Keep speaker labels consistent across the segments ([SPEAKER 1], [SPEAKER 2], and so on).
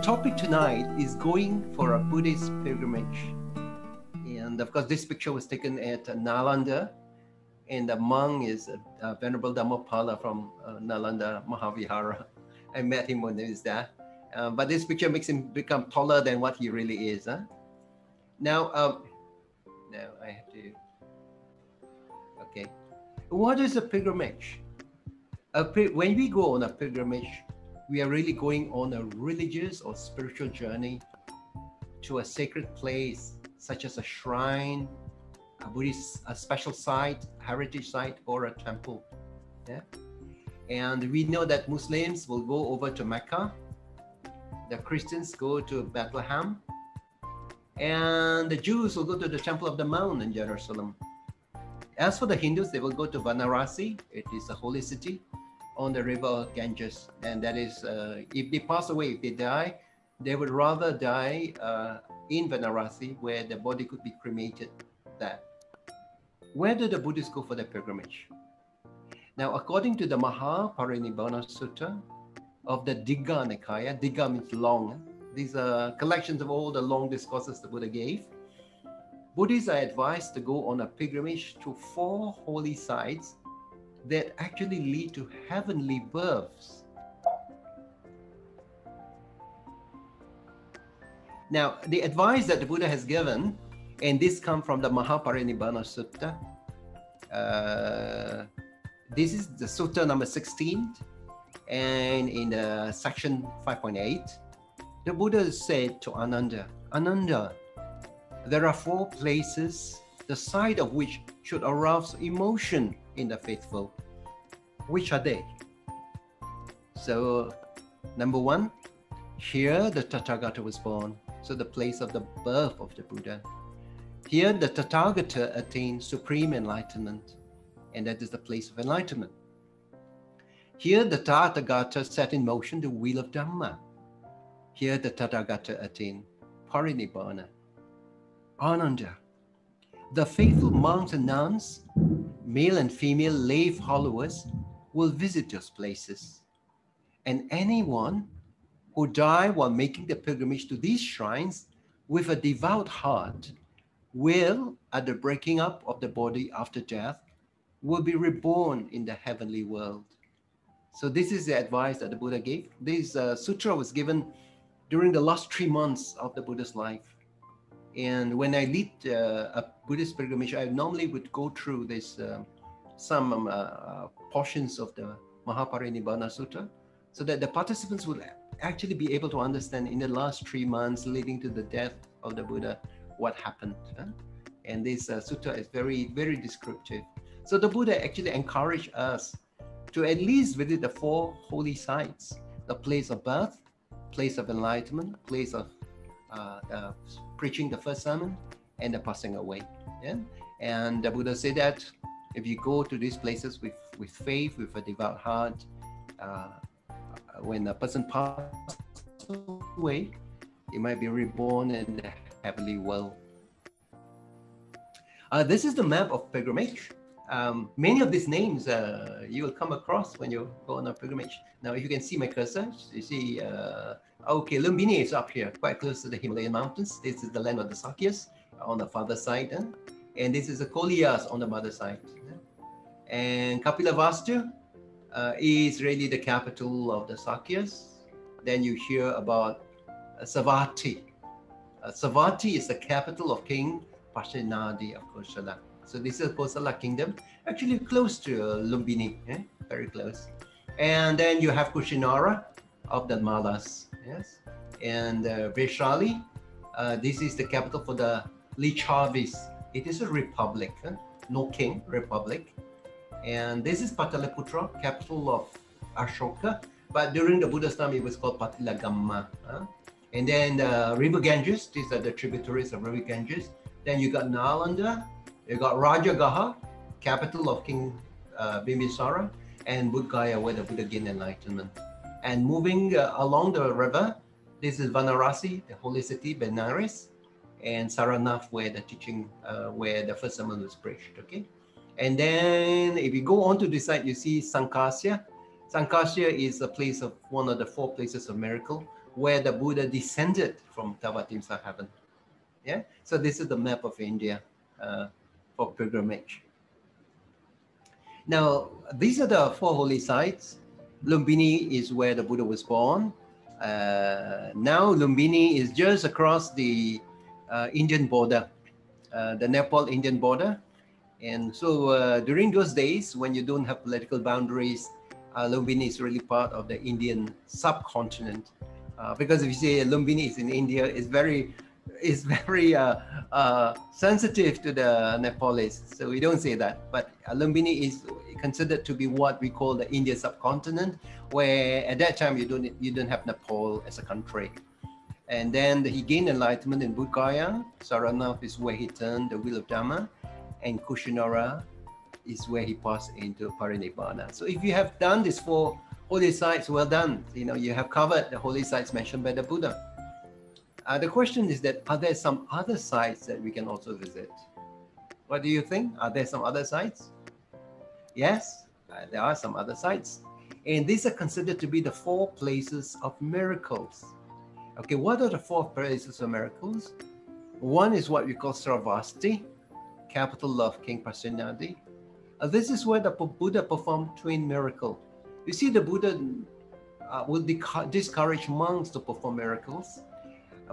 [SPEAKER 1] topic tonight is going for a Buddhist pilgrimage. And of course, this picture was taken at Nalanda, and the monk is Venerable Dhammapala from Nalanda Mahavihara. I met him when he was there. But this picture makes him become taller than what he really is. Huh? Now I have to. Okay. What is a pilgrimage? When we go on a pilgrimage, we are really going on a religious or spiritual journey to a sacred place, such as a shrine, a special site, heritage site, or a temple. Yeah? And we know that Muslims will go over to Mecca, the Christians go to Bethlehem, and the Jews will go to the Temple of the Mount in Jerusalem. As for the Hindus, they will go to Varanasi. It is a holy city on the river Ganges, and that is, if they pass away, if they die, they would rather die in Varanasi, where the body could be cremated there. Where do the Buddhists go for their pilgrimage? Now, according to the Mahaparinibbana Sutta of the Digha Nikaya, Digha means long. These are collections of all the long discourses the Buddha gave. Buddhists are advised to go on a pilgrimage to 4 holy sites that actually lead to heavenly births. Now, the advice that the Buddha has given, and this comes from the Mahaparinibbana Sutta. This is the Sutta number 16, and in the section 5.8, the Buddha said to Ananda, Ananda, there are 4 places, the sight of which should arouse emotion in the faithful. Which are they? So, number 1, here the Tathagata was born, so the place of the birth of the Buddha. Here the Tathagata attained supreme enlightenment, and that is the place of enlightenment. Here the Tathagata set in motion the wheel of Dhamma. Here the Tathagata attained parinibbana. Ananda, the faithful monks and nuns, male and female lay followers, will visit those places. And anyone who die while making the pilgrimage to these shrines with a devout heart will, at the breaking up of the body after death, will be reborn in the heavenly world. So this is the advice that the Buddha gave. This sutra was given during the last 3 months of the Buddha's life. And when I lead a Buddhist pilgrimage, I normally would go through this some portions of the Mahaparinibbana Sutta, so that the participants would actually be able to understand in the last 3 months leading to the death of the Buddha what happened. And this sutta is very, very descriptive. So the Buddha actually encouraged us to at least visit the 4 holy sites: the place of birth, place of enlightenment, place of preaching the first sermon, and the passing away. Yeah? And the Buddha said that if you go to these places with faith, with a devout heart, when a person passes away, he might be reborn in the heavenly world. This is the map of pilgrimage. Many of these names you will come across when you go on a pilgrimage. Now, if you can see my cursor, you see, okay, Lumbini is up here, quite close to the Himalayan mountains. This is the land of the Sakyas on the father side, and this is the Koliyas on the mother side. And Kapilavastu is really the capital of the Sakyas. Then you hear about Savatthi. Savatthi is the capital of King Pashenadi of Kosala. So this is Kosala kingdom, actually close to Lumbini, very close. And then you have Kushinara of the Malas, yes. And Vaishali, this is the capital for the Lichavis. It is a republic, no king, republic. And this is Pataliputra, capital of Ashoka. But during the Buddha's time, it was called Patilagamma. And then River Ganges, these are the tributaries of River Ganges. Then you got Nalanda, you got Rajagaha, capital of King Bimbisara, and Bodh where the Buddha gained enlightenment. And moving along the river, this is Varanasi, the holy city, Benares, and Saranath, where the teaching, where the first sermon was preached. Okay, and then if you go on to this side, you see Sankasya. Sankasya is a place of one of the 4 places of miracle where the Buddha descended from Tavatimsa heaven. Yeah, so this is the map of India for pilgrimage. Now, these are the four holy sites. Lumbini is where the Buddha was born. Now, Lumbini is just across the Indian border, the Nepal-Indian border. And so during those days, when you don't have political boundaries, Lumbini is really part of the Indian subcontinent. Because if you say Lumbini is in India, it's very sensitive to the Nepalese. So we don't say that. But Lumbini is considered to be what we call the Indian subcontinent, where at that time you don't have Nepal as a country. And then he gained enlightenment in Bodh Gaya. Saranath is where he turned the wheel of Dhamma, and Kushinara is where he passed into Parinibbana. So if you have done these four holy sites, well done. You have covered the holy sites mentioned by the Buddha. The question is that, are there some other sites that we can also visit? What do you think? Are there some other sites? Yes, there are some other sites. And these are considered to be the four places of miracles. Okay, what are the four places of miracles? One is what we call Sravasti, capital of King Prasenadi. This is where the Buddha performed twin miracle. You see, the Buddha will discourage monks to perform miracles.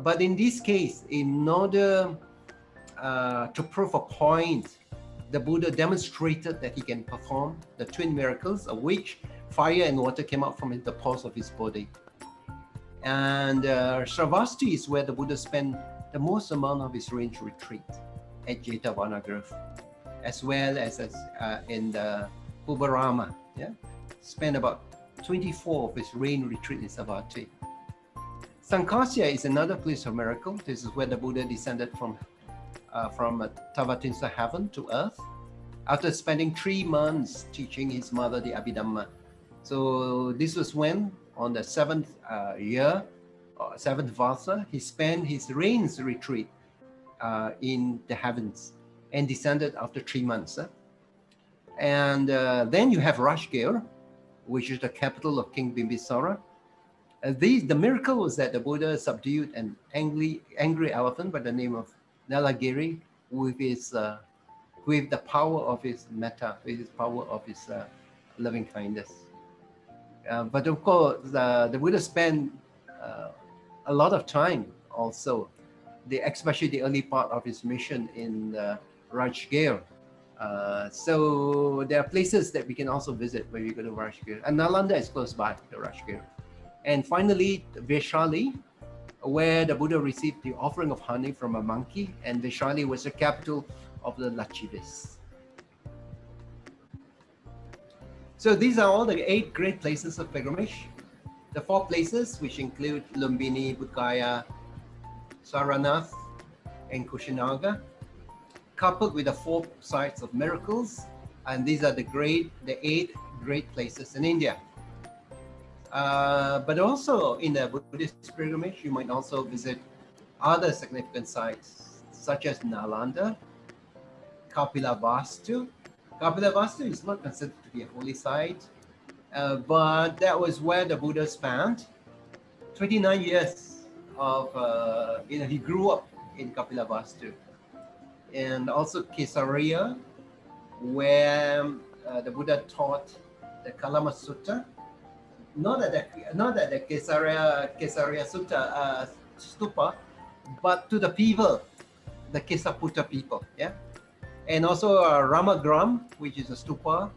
[SPEAKER 1] But in this case, in order to prove a point, the Buddha demonstrated that he can perform the twin miracles, of which fire and water came out from the pores of his body. And Sravasti is where the Buddha spent the most amount of his rain retreat at Jetavana Grove, as well as in the Pubarama. Yeah, spent about 24 of his rain retreat in Savatthi. Sankasya is another place of miracle. This is where the Buddha descended from Tavatimsa heaven to earth after spending 3 months teaching his mother the Abhidhamma. So this was when, on the 7th year, 7th Vasa, he spent his rains retreat in the heavens and descended after 3 months. And then you have Rajgir, which is the capital of King Bimbisara. The miracle was that the Buddha subdued an angry elephant by the name of Nalagiri with the power of his metta, with his power of his loving kindness. But of course, the Buddha spent a lot of time also, especially the early part of his mission in Rajgir. So there are places that we can also visit when we go to Rajgir. And Nalanda is close by to Rajgir. And finally, Vaishali, where the Buddha received the offering of honey from a monkey, and Vaishali was the capital of the Lachivis. So these are all the 8 great places of pilgrimage. The 4 places, which include Lumbini, Bodh Gaya, Saranath, and Kushinaga, coupled with the 4 sites of miracles, and these are the 8 great places in India. But also in the Buddhist pilgrimage, you might also visit other significant sites, such as Nalanda, Kapilavastu. Kapilavastu is not considered to be a holy site, but that was where the Buddha spent 29 years of, he grew up in Kapilavastu. And also Kesariya, where the Buddha taught the Kalama Sutta. Not at the Kesariya Sutta stupa, but to the people, the Kesaputta people. Yeah, and also Ramagram, which is a stupa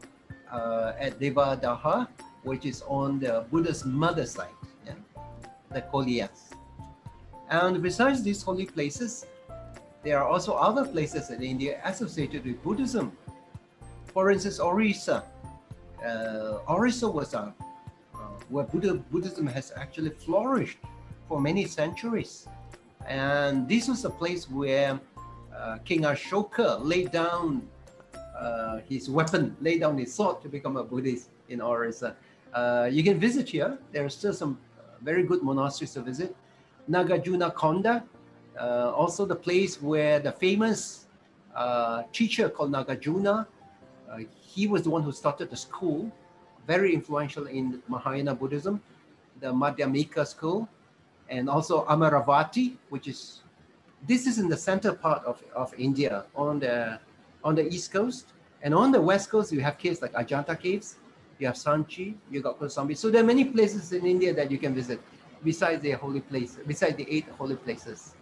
[SPEAKER 1] at Devadaha, which is on the Buddha's mother side. Yeah, the Koliyas. And besides these holy places, there are also other places in India associated with Buddhism. For instance, Orissa. Orissa was where Buddhism has actually flourished for many centuries. And this was a place where King Ashoka laid down his weapon, laid down his sword to become a Buddhist in Orissa. You can visit here. There are still some very good monasteries to visit. Nagarjuna Konda, also the place where the famous teacher called Nagarjuna, he was the one who started the school, very influential in Mahayana Buddhism, the Madhyamika school. and also Amaravati, which is, this is in the center part of India on the east coast. And on the west coast, you have caves like Ajanta Caves, you have Sanchi, you got Kosambi. So there are many places in India that you can visit besides the holy place, besides the 8 holy places.